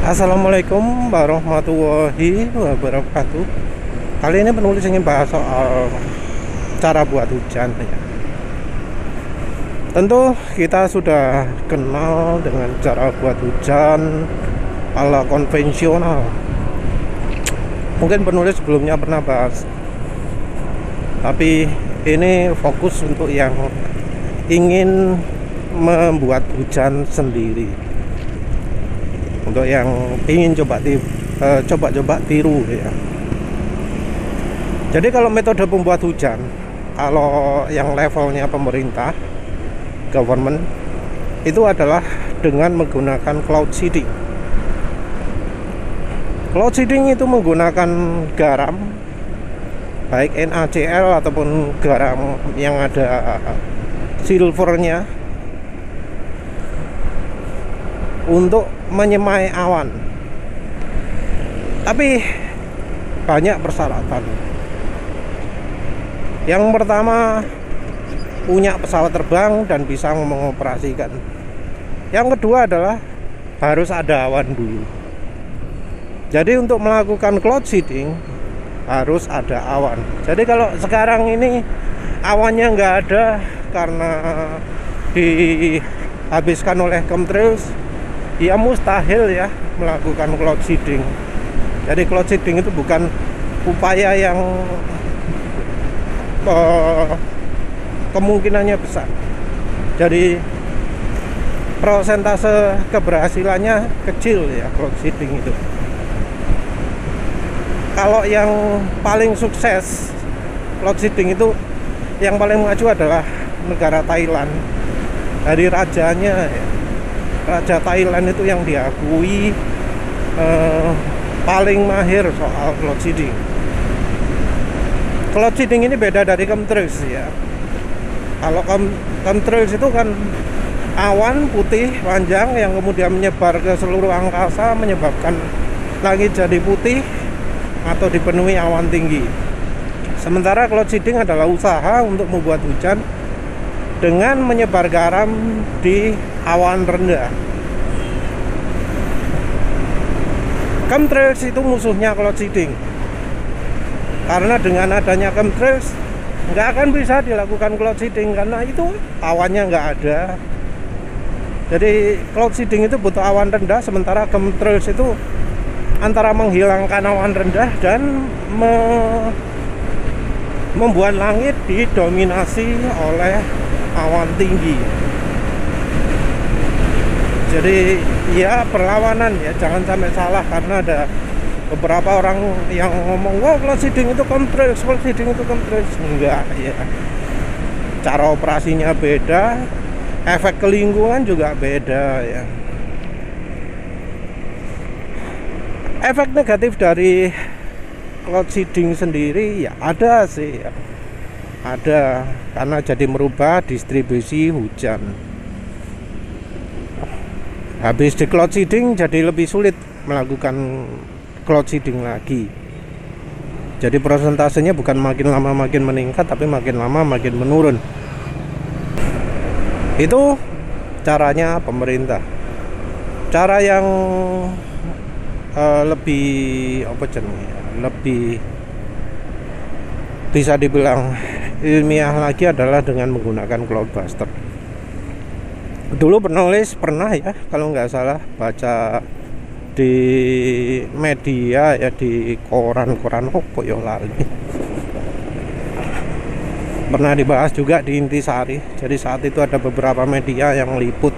Assalamualaikum warahmatullahi wabarakatuh. Kali ini penulis ingin bahas soal cara buat hujan ya. Tentu kita sudah kenal dengan cara buat hujan ala konvensional. Mungkin penulis sebelumnya pernah bahas, tapi ini fokus untuk yang ingin membuat hujan sendiri, untuk yang ingin coba tiru ya. Jadi kalau metode pembuat hujan, kalau yang levelnya pemerintah, government, itu adalah dengan menggunakan cloud seeding. Cloud seeding itu menggunakan garam, baik NaCl ataupun garam yang ada silvernya, untuk menyemai awan. Tapi banyak persyaratan. Yang pertama, punya pesawat terbang dan bisa mengoperasikan. Yang kedua adalah harus ada awan dulu. Jadi untuk melakukan cloud seeding harus ada awan. Jadi kalau sekarang ini awannya nggak ada karena dihabiskan oleh chemtrails, ya mustahil ya melakukan cloud seeding. Jadi cloud seeding itu bukan upaya yang kemungkinannya besar. Jadi persentase keberhasilannya kecil ya cloud seeding itu. Kalau yang paling sukses cloud seeding itu, yang paling maju adalah negara Thailand. Dari rajanya ya, Raja Thailand itu yang diakui paling mahir soal cloud seeding. Cloud seeding ini beda dari chemtrails ya. Kalau chemtrails itu kan awan putih panjang yang kemudian menyebar ke seluruh angkasa, menyebabkan langit jadi putih atau dipenuhi awan tinggi. Sementara cloud seeding adalah usaha untuk membuat hujan dengan menyebar garam di awan rendah. Chemtrails itu musuhnya cloud seeding, karena dengan adanya chemtrails nggak akan bisa dilakukan cloud seeding, karena itu awannya nggak ada. Jadi cloud seeding itu butuh awan rendah, sementara chemtrails itu antara menghilangkan awan rendah dan membuat langit didominasi oleh awan tinggi. Jadi ya perlawanan ya, jangan sampai salah, karena ada beberapa orang yang ngomong wah cloud seeding itu chemtrails, cloud seeding itu chemtrails. Enggak ya, cara operasinya beda, efek ke lingkungan juga beda ya. Efek negatif dari cloud seeding sendiri ya ada sih ya. Ada, karena jadi merubah distribusi hujan. Habis di cloud seeding jadi lebih sulit melakukan cloud seeding lagi. Jadi persentasenya bukan makin lama makin meningkat, tapi makin lama makin menurun. Itu caranya pemerintah. Cara yang lebih lebih bisa dibilang ilmiah lagi adalah dengan menggunakan cloudbuster. Dulu penulis pernah ya, kalau nggak salah baca di media ya, di koran opo yo lali, pernah dibahas juga di Intisari. Jadi saat itu ada beberapa media yang meliput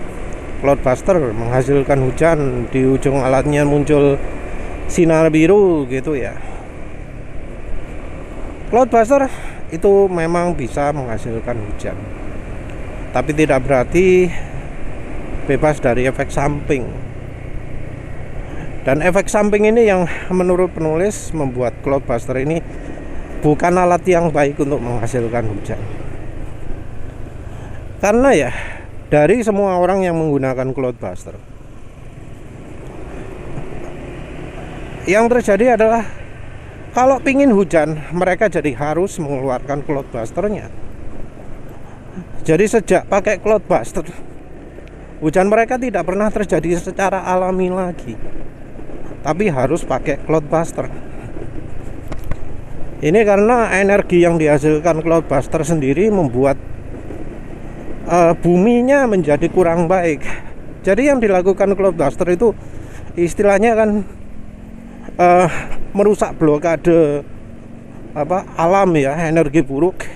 cloudbuster menghasilkan hujan, di ujung alatnya muncul sinar biru gitu ya. Cloudbuster itu memang bisa menghasilkan hujan, tapi tidak berarti bebas dari efek samping. Dan efek samping ini yang menurut penulis membuat cloudbuster ini bukan alat yang baik untuk menghasilkan hujan. Karena ya, dari semua orang yang menggunakan cloudbuster, yang terjadi adalah kalau pingin hujan, mereka jadi harus mengeluarkan cloudbusternya. Jadi sejak pakai cloudbuster, hujan mereka tidak pernah terjadi secara alami lagi. tapi harus pakai cloudbuster. Ini karena energi yang dihasilkan cloudbuster sendiri membuat buminya menjadi kurang baik. Jadi yang dilakukan cloudbuster itu istilahnya kan merusak blokade alam ya, energi buruk.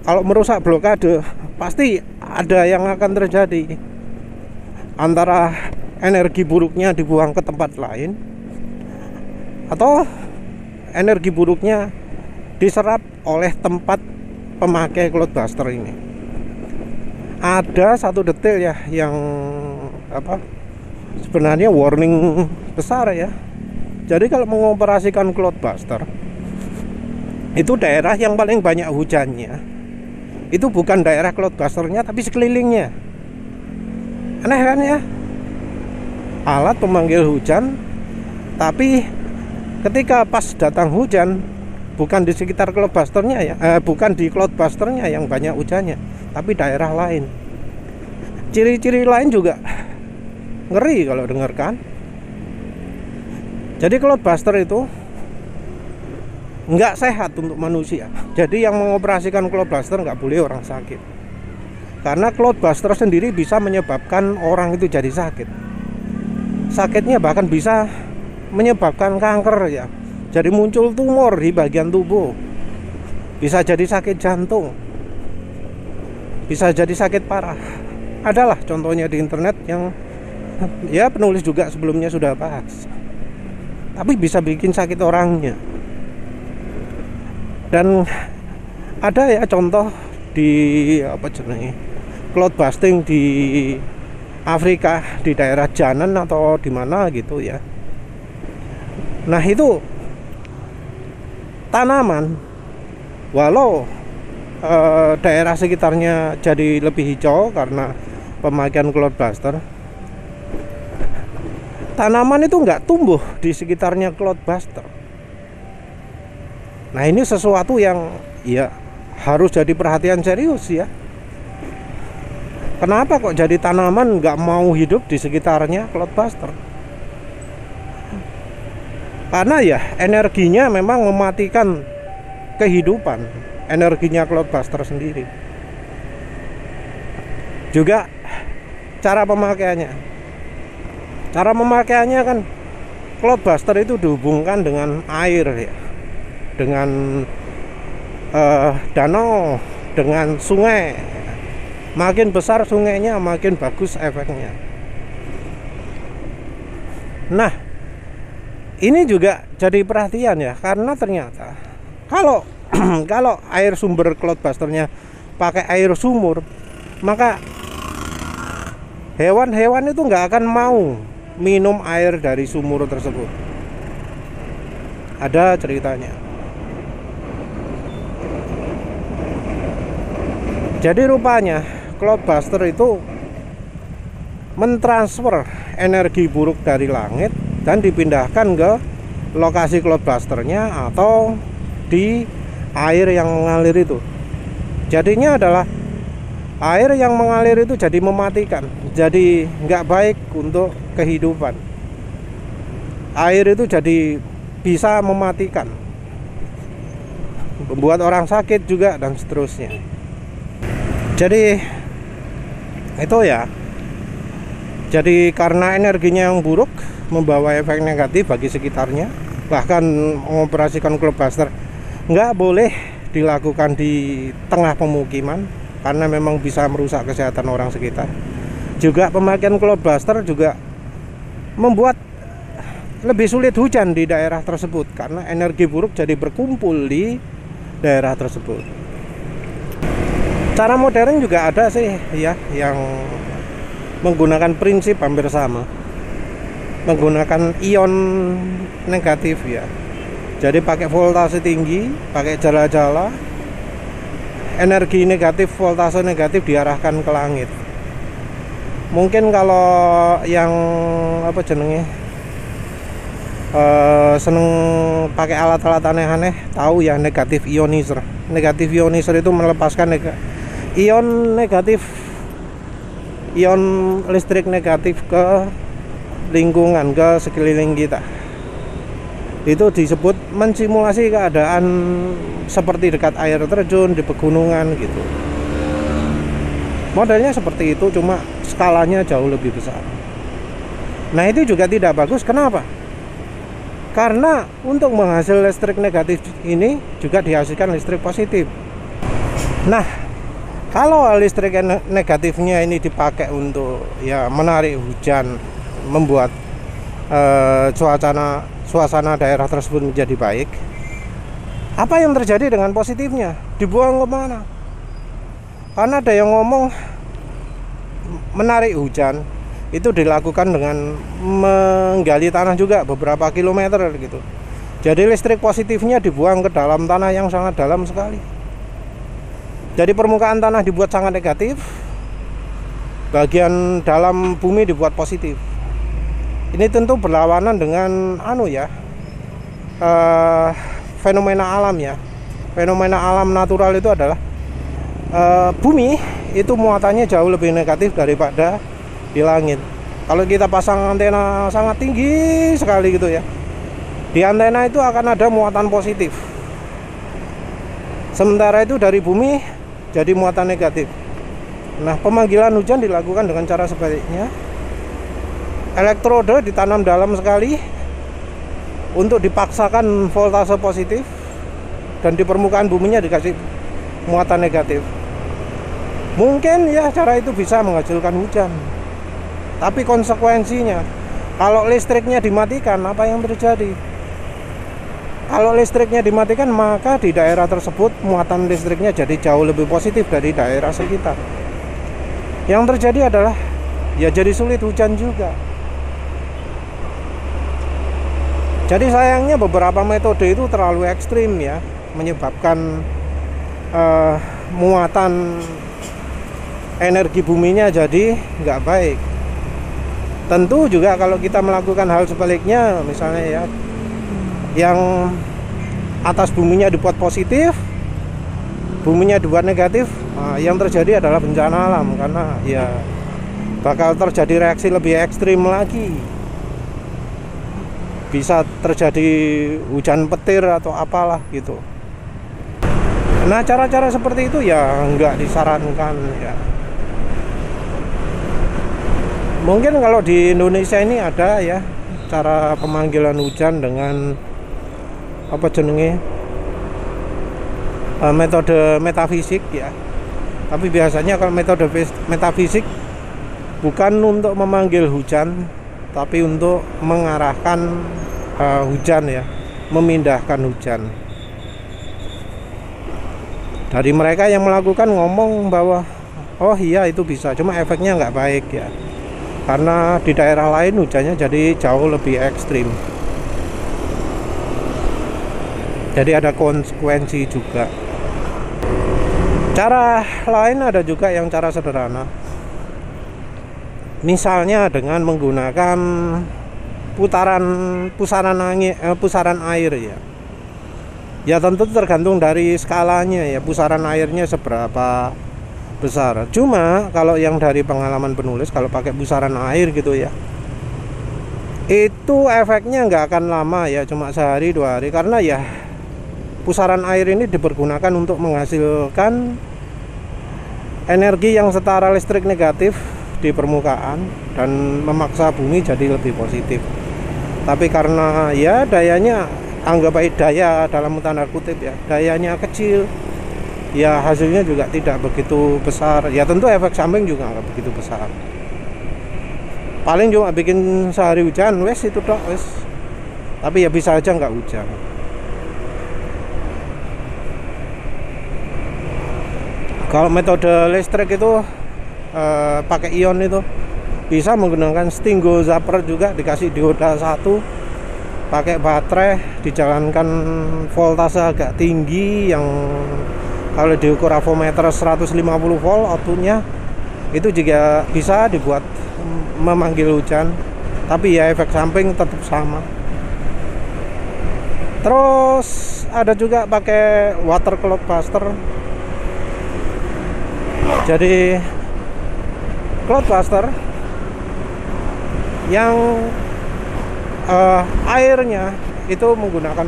Kalau merusak blokade pasti ada yang akan terjadi, antara energi buruknya dibuang ke tempat lain atau energi buruknya diserap oleh tempat pemakai cloudbuster ini. Ada satu detail ya yang sebenarnya warning besar ya. Jadi kalau mengoperasikan cloudbuster, itu daerah yang paling banyak hujannya itu bukan daerah cloudbusternya tapi sekelilingnya. Aneh kan ya, alat pemanggil hujan, tapi ketika pas datang hujan bukan di sekitar cloudbusternya ya, bukan di cloudbusternya yang banyak hujannya, tapi daerah lain. Ciri-ciri lain juga ngeri kalau dengarkan. Jadi cloudbuster itu nggak sehat untuk manusia. Jadi yang mengoperasikan cloudbuster nggak boleh orang sakit, karena cloudbuster sendiri bisa menyebabkan orang itu jadi sakit. Sakitnya bahkan bisa menyebabkan kanker ya. Jadi muncul tumor di bagian tubuh, bisa jadi sakit jantung, bisa jadi sakit parah. Adalah contohnya di internet yang ya penulis juga sebelumnya sudah bahas. Tapi bisa bikin sakit orangnya. Dan ada ya contoh di cloudbusting di Afrika, di daerah Janan atau di mana gitu ya. Nah itu tanaman, walau daerah sekitarnya jadi lebih hijau karena pemakaian cloudbuster, tanaman itu nggak tumbuh di sekitarnya cloudbuster. Nah ini sesuatu yang ya harus jadi perhatian serius ya. Kenapa kok jadi tanaman nggak mau hidup di sekitarnya cloudbuster? Karena ya energinya memang mematikan kehidupan, energinya cloudbuster sendiri. Juga cara pemakaiannya. Cara pemakaiannya kan cloudbuster itu dihubungkan dengan air ya, dengan danau, dengan sungai. Makin besar sungainya makin bagus efeknya. Nah ini juga jadi perhatian ya, karena ternyata kalau kalau air sumber cloudbusternya pakai air sumur, maka hewan-hewan itu nggak akan mau minum air dari sumur tersebut. Ada ceritanya. Jadi rupanya cloudbuster itu mentransfer energi buruk dari langit dan dipindahkan ke lokasi cloudbusternya atau di air yang mengalir itu. Jadinya adalah air yang mengalir itu jadi mematikan, jadi nggak baik untuk kehidupan. Air itu jadi bisa mematikan, membuat orang sakit juga dan seterusnya. Jadi itu ya, jadi karena energinya yang buruk membawa efek negatif bagi sekitarnya. Bahkan mengoperasikan cloudbuster nggak boleh dilakukan di tengah pemukiman, karena memang bisa merusak kesehatan orang sekitar. Juga pemakaian cloudbuster juga membuat lebih sulit hujan di daerah tersebut, karena energi buruk jadi berkumpul di daerah tersebut. Cara modern juga ada sih ya, yang menggunakan prinsip hampir sama, menggunakan ion negatif ya. Jadi pakai voltase tinggi, pakai jala-jala, energi negatif, voltase negatif diarahkan ke langit. Mungkin kalau yang seneng pakai alat-alat aneh-aneh tahu ya, negatif ionizer. Negatif ionizer itu melepaskan ion negatif, ion listrik negatif ke lingkungan, ke sekeliling kita. Itu disebut mensimulasi keadaan seperti dekat air terjun di pegunungan gitu. Modelnya seperti itu, cuma skalanya jauh lebih besar. Nah, itu juga tidak bagus. Kenapa? Karena untuk menghasil listrik negatif ini juga dihasilkan listrik positif. Nah, kalau listrik negatifnya ini dipakai untuk ya menarik hujan, membuat suasana daerah tersebut menjadi baik, apa yang terjadi dengan positifnya? Dibuang kemana? Karena ada yang ngomong menarik hujan itu dilakukan dengan menggali tanah juga beberapa kilometer gitu. Jadi listrik positifnya dibuang ke dalam tanah yang sangat dalam sekali. Jadi permukaan tanah dibuat sangat negatif, bagian dalam bumi dibuat positif. Ini tentu berlawanan dengan fenomena alam ya. Fenomena alam natural itu adalah bumi itu muatannya jauh lebih negatif daripada di langit. Kalau kita pasang antena sangat tinggi sekali gitu ya, di antena itu akan ada muatan positif. Sementara itu dari bumi jadi muatan negatif. Nah, pemanggilan hujan dilakukan dengan cara sebaliknya. Elektrode ditanam dalam sekali untuk dipaksakan voltase positif, dan di permukaan buminya dikasih muatan negatif. Mungkin ya cara itu bisa menghasilkan hujan. Tapi konsekuensinya, kalau listriknya dimatikan, apa yang terjadi? Kalau listriknya dimatikan, maka di daerah tersebut muatan listriknya jadi jauh lebih positif dari daerah sekitar. Yang terjadi adalah ya jadi sulit hujan juga. Jadi sayangnya beberapa metode itu terlalu ekstrim ya, menyebabkan muatan energi buminya jadi nggak baik. Tentu juga kalau kita melakukan hal sebaliknya, misalnya ya, yang atas buminya dibuat positif, buminya dibuat negatif, yang terjadi adalah bencana alam, karena ya bakal terjadi reaksi lebih ekstrim lagi. Bisa terjadi hujan petir atau apalah gitu. Nah, cara-cara seperti itu ya nggak disarankan ya. Mungkin kalau di Indonesia ini ada ya cara pemanggilan hujan dengan metode metafisik ya. Tapi biasanya kalau metode metafisik bukan untuk memanggil hujan, tapi untuk mengarahkan hujan ya, memindahkan hujan. Dari mereka yang melakukan ngomong bahwa oh iya itu bisa, cuma efeknya nggak baik ya, karena di daerah lain hujannya jadi jauh lebih ekstrim. Jadi ada konsekuensi juga. Cara lain ada juga yang cara sederhana. Misalnya dengan menggunakan pusaran air ya. Ya tentu tergantung dari skalanya ya, pusaran airnya seberapa besar. Cuma kalau yang dari pengalaman penulis, kalau pakai pusaran air gitu ya, itu efeknya nggak akan lama ya, cuma sehari 2 hari, karena ya pusaran air ini dipergunakan untuk menghasilkan energi yang setara listrik negatif di permukaan dan memaksa bumi jadi lebih positif. Tapi karena ya dayanya, anggap baik daya dalam tanda kutip ya, dayanya kecil, ya hasilnya juga tidak begitu besar. Ya tentu efek samping juga nggak begitu besar. Paling cuma bikin sehari hujan, wes itu dok, wes. Tapi ya bisa aja nggak hujan. Kalau metode listrik itu pakai ion itu bisa menggunakan stinggo zapper juga, dikasih dioda 1, pakai baterai, dijalankan voltase agak tinggi yang kalau diukur avometer 150 volt outputnya, itu juga bisa dibuat memanggil hujan, tapi ya efek samping tetap sama. Terus ada juga pakai water cloud buster. Jadi cloud buster yang airnya itu menggunakan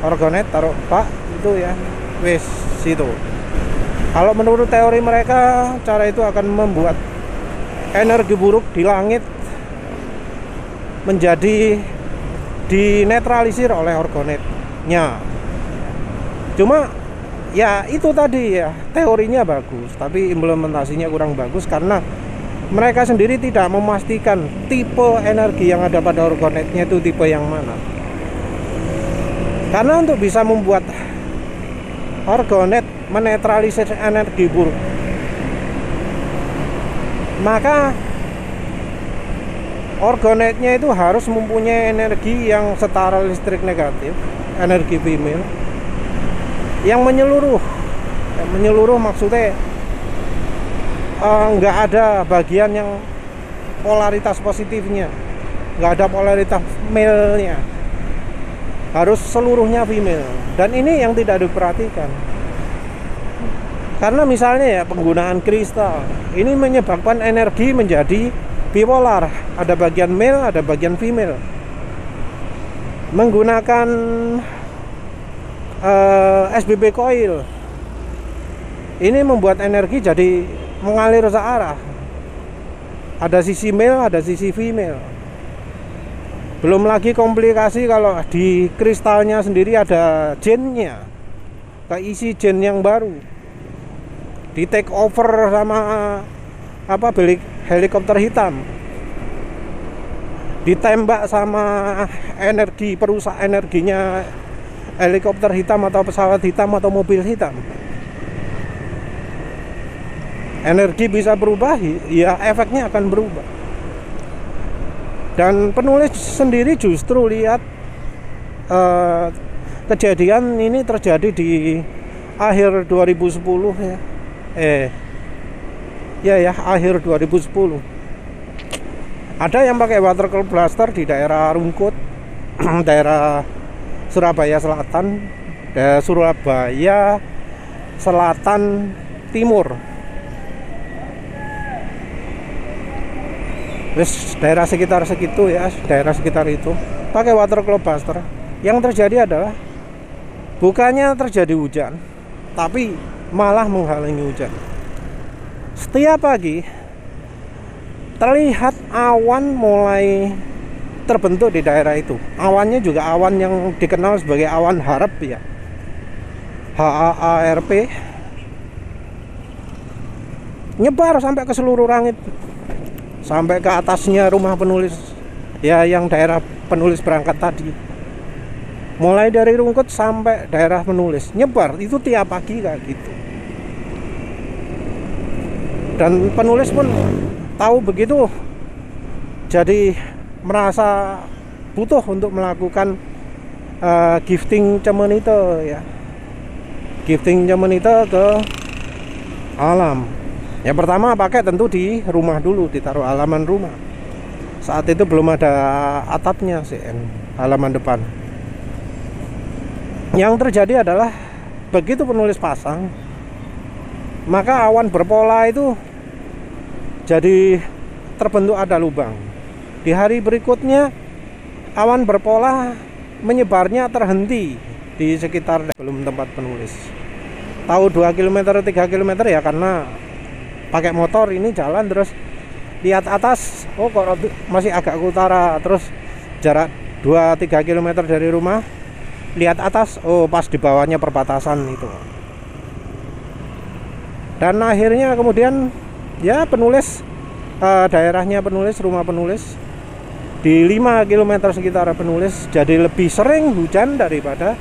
orgonate taruh pak itu ya, wes situ. Kalau menurut teori mereka, cara itu akan membuat energi buruk di langit menjadi dinetralisir oleh orgonate-nya. Cuma ya itu tadi ya, teorinya bagus tapi implementasinya kurang bagus karena mereka sendiri tidak memastikan tipe energi yang ada pada orgonate-nya itu tipe yang mana. Karena untuk bisa membuat orgonate menetralisir energi buruk, maka orgonate-nya itu harus mempunyai energi yang setara listrik negatif, energi female yang menyeluruh. Menyeluruh maksudnya nggak ada bagian yang polaritas positifnya, nggak ada polaritas male-nya, harus seluruhnya female. Dan ini yang tidak diperhatikan. Karena misalnya ya, penggunaan kristal ini menyebabkan energi menjadi bipolar, ada bagian male, ada bagian female. Menggunakan SBB coil ini membuat energi jadi mengalir searah, ada sisi male, ada sisi female. Belum lagi komplikasi kalau di kristalnya sendiri ada gennya, keisi gen yang baru, di take over sama helikopter hitam, ditembak sama energi perusak energinya helikopter hitam atau pesawat hitam atau mobil hitam. Energi bisa berubah, ya efeknya akan berubah. Dan penulis sendiri justru lihat kejadian ini terjadi di akhir 2010 ya. Akhir 2010. Ada yang pakai water blaster di daerah Rungkut, daerah Surabaya Selatan Timur. Terus daerah sekitar segitu ya, daerah sekitar itu pakai water blaster. Yang terjadi adalah bukannya terjadi hujan, tapi malah menghalangi hujan. Setiap pagi terlihat awan mulai terbentuk di daerah itu. Awannya juga awan yang dikenal sebagai awan harap ya, HAARP, nyebar sampai ke seluruh langit, sampai ke atasnya rumah penulis ya, yang daerah penulis berangkat tadi. Mulai dari Rungkut sampai daerah penulis, nyebar itu tiap pagi kayak gitu. Dan penulis pun tahu begitu, jadi merasa butuh untuk melakukan gifting cemenite ya, gifting cemenite ke alam. Yang pertama pakai tentu di rumah dulu, ditaruh halaman rumah. Saat itu belum ada atapnya sih, halaman depan. Yang terjadi adalah begitu penulis pasang, maka awan berpola itu jadi terbentuk ada lubang. Di hari berikutnya awan berpola menyebarnya terhenti di sekitar belum tempat penulis. Tahu 2 km 3 km ya, karena pakai motor ini jalan terus lihat atas, oh kok masih agak ke utara, terus jarak 2-3 km dari rumah lihat atas, oh pas di bawahnya perbatasan itu. Dan akhirnya kemudian ya penulis daerahnya penulis, rumah penulis di 5 km sekitar penulis jadi lebih sering hujan daripada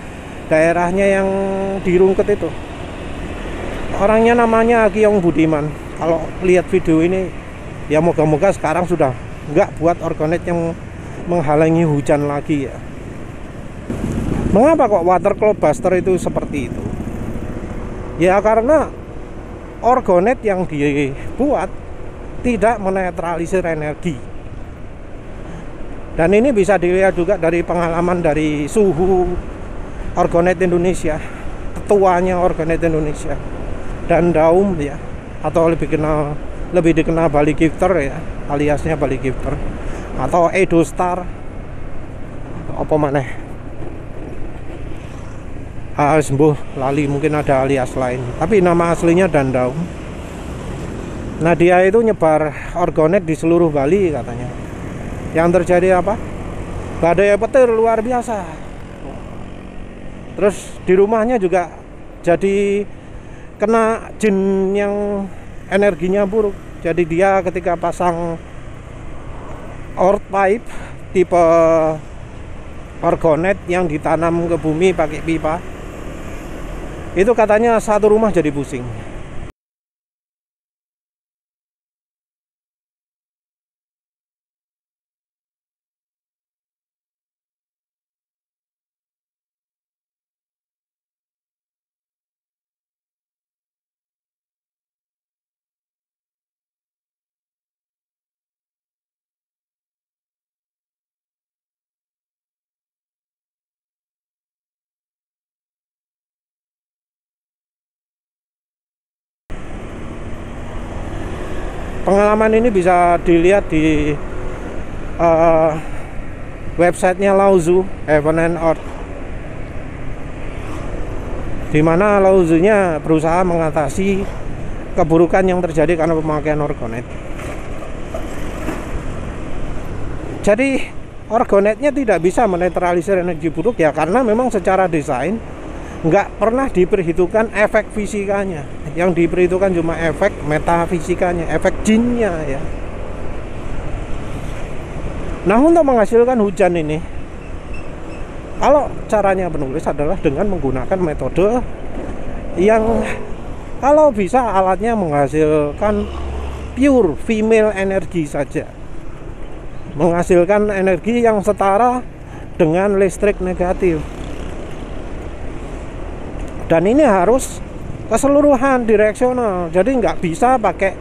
daerahnya yang di Rungkut itu. Orangnya namanya Agiyong Budiman. Kalau lihat video ini ya moga-moga sekarang sudah nggak buat orgonate yang menghalangi hujan lagi ya. Mengapa kok water buster itu seperti itu? Ya karena orgonate yang dibuat tidak menetralisir energi. Dan ini bisa dilihat juga dari pengalaman dari suhu orgonate Indonesia, ketuanya orgonate Indonesia, dan Daum ya, atau lebih dikenal Bali Gifter ya. aliasnya Bali Keeper atau Edo Star apa maneh. Sembuh lali, mungkin ada alias lain, tapi nama aslinya Dandau. Nah, dia itu nyebar orgonet di seluruh Bali katanya. Yang terjadi apa? Badai petir luar biasa. Terus di rumahnya juga jadi kena jin yang energinya buruk. Jadi dia ketika pasang earth pipe tipe orgonet yang ditanam ke bumi pakai pipa, itu katanya satu rumah jadi pusing. Pengalaman ini bisa dilihat di websitenya Laozu Heaven and Earth, di mana Laozunya berusaha mengatasi keburukan yang terjadi karena pemakaian orgonet. Jadi orgonetnya tidak bisa menetralisir energi buruk ya, karena memang secara desain nggak pernah diperhitungkan efek fisikanya. Yang diperhitungkan cuma efek metafisikanya, efek jinnya ya. Nah, untuk menghasilkan hujan ini, kalau caranya penulis adalah dengan menggunakan metode yang kalau bisa alatnya menghasilkan pure female energi saja, menghasilkan energi yang setara dengan listrik negatif. Dan ini harus keseluruhan direksional, jadi nggak bisa pakai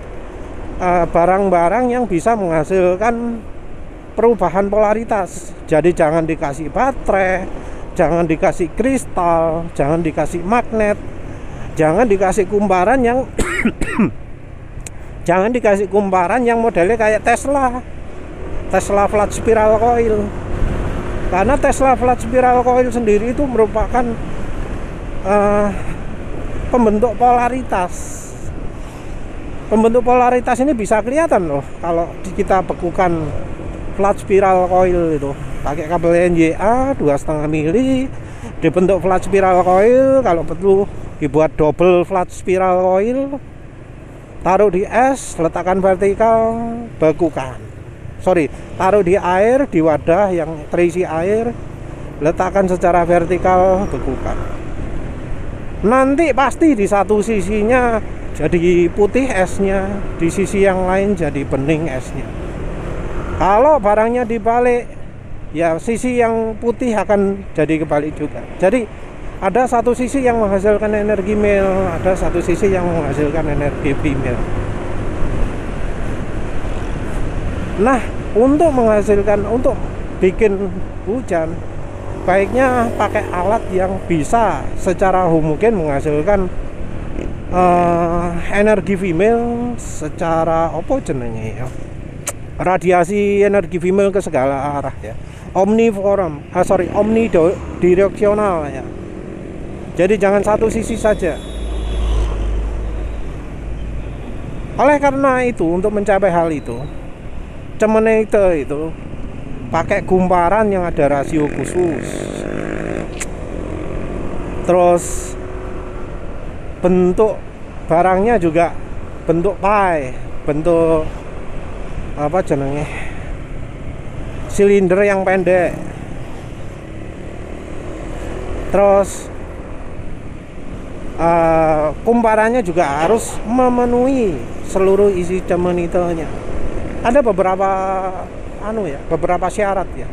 barang-barang yang bisa menghasilkan perubahan polaritas. Jadi jangan dikasih baterai, jangan dikasih kristal, jangan dikasih magnet, jangan dikasih kumparan yang jangan dikasih kumparan yang modelnya kayak Tesla flat spiral coil. Karena Tesla flat spiral coil sendiri itu merupakan pembentuk polaritas. Pembentuk polaritas ini bisa kelihatan loh kalau kita bekukan flat spiral coil itu pakai kabel NJA 2,5 mili, dibentuk flat spiral coil. Kalau perlu dibuat double flat spiral coil, taruh di es, letakkan vertikal, bekukan. Taruh di air, di wadah yang terisi air, letakkan secara vertikal, bekukan. Nanti pasti di satu sisinya jadi putih esnya, di sisi yang lain jadi bening esnya. Kalau barangnya dibalik, ya sisi yang putih akan jadi kebalik juga. Jadi ada satu sisi yang menghasilkan energi male, ada satu sisi yang menghasilkan energi female. Nah, untuk bikin hujan, baiknya pakai alat yang bisa secara homogen menghasilkan energi female secara radiasi energi female ke segala arah ya, omnidireksional ya. Jadi jangan satu sisi saja. Oleh karena itu, untuk mencapai hal itu, Cemenite itu pakai gumparan yang ada rasio khusus. Terus bentuk barangnya juga bentuk pie, bentuk silinder yang pendek. Terus kumparannya juga harus memenuhi seluruh isi cemenitenya. Ada beberapa syarat ya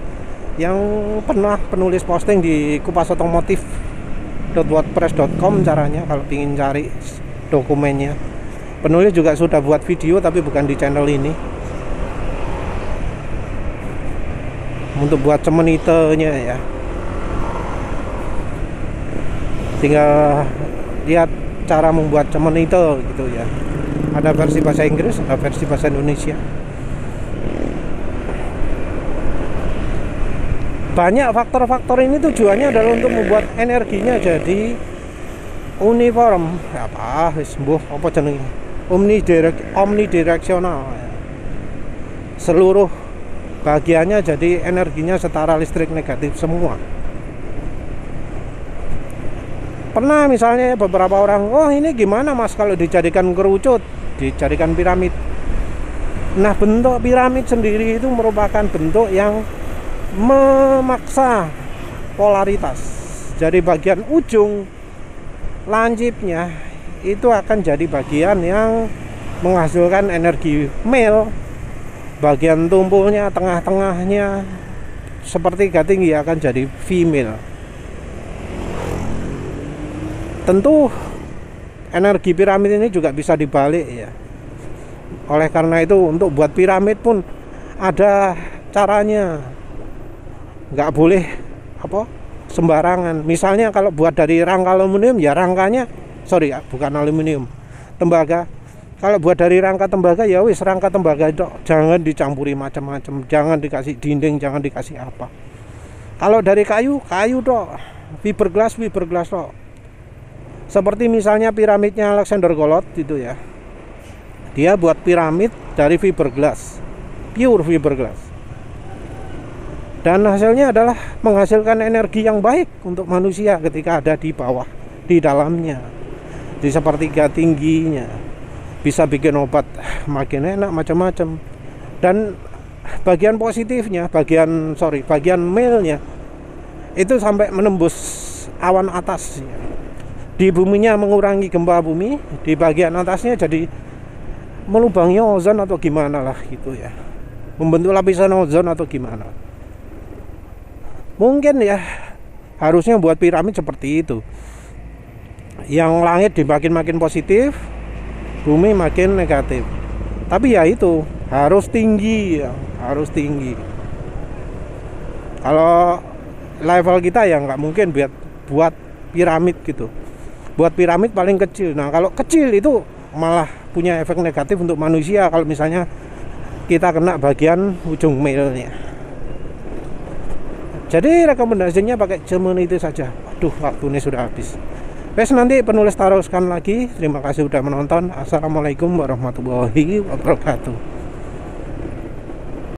yang pernah penulis posting di kupasotomotif.wordpress.com caranya kalau ingin cari dokumennya. Penulis juga sudah buat video tapi bukan di channel ini, untuk buat cemenitenya ya. Tinggal lihat cara membuat cemenite gitu ya. Ada versi bahasa Inggris, ada versi bahasa Indonesia. banyak faktor-faktor ini tujuannya adalah untuk membuat energinya jadi uniform, apa sembuh apa jenenge, omnidireksional. Seluruh bagiannya jadi energinya setara listrik negatif semua. Pernah misalnya beberapa orang, oh ini gimana mas kalau dijadikan kerucut, dijadikan piramid. Nah, bentuk piramid sendiri itu merupakan bentuk yang memaksa polaritas. Jadi bagian ujung lancipnya itu akan jadi bagian yang menghasilkan energi male. Bagian tumpulnya, tengah-tengahnya sepertiga tinggi akan jadi female. Tentu energi piramid ini juga bisa dibalik ya. Oleh karena itu untuk buat piramid pun ada caranya. Nggak boleh sembarangan. Misalnya kalau buat dari rangka aluminium ya rangkanya, bukan aluminium, tembaga. Kalau buat dari rangka tembaga ya wis rangka tembaga itu jangan dicampuri macam-macam, jangan dikasih dinding, jangan dikasih apa. Kalau dari kayu dok, fiberglass dok. Seperti misalnya piramidnya Alexander Golod itu ya. Dia buat piramid dari fiberglass, pure fiberglass. Dan hasilnya adalah menghasilkan energi yang baik untuk manusia ketika ada di bawah, di dalamnya, di sepertiga tingginya. Bisa bikin obat makin enak macam-macam. Dan bagian positifnya, bagian male-nya itu sampai menembus awan atas. Di buminya mengurangi gempa bumi, di bagian atasnya jadi melubangi ozon atau gimana lah gitu ya, membentuk lapisan ozon atau gimana. Mungkin ya harusnya buat piramid seperti itu, yang langit dimakin positif, bumi makin negatif. Tapi ya itu harus tinggi ya, harus tinggi. Kalau level kita ya nggak mungkin buat piramid gitu. Buat piramid paling kecil. Nah kalau kecil itu malah punya efek negatif untuk manusia kalau misalnya kita kena bagian ujung male-nya. Jadi rekomendasinya pakai German itu saja. Aduh, waktu ini sudah habis. Wes nanti penulis taruhkan lagi. Terima kasih sudah menonton. Assalamualaikum warahmatullahi wabarakatuh.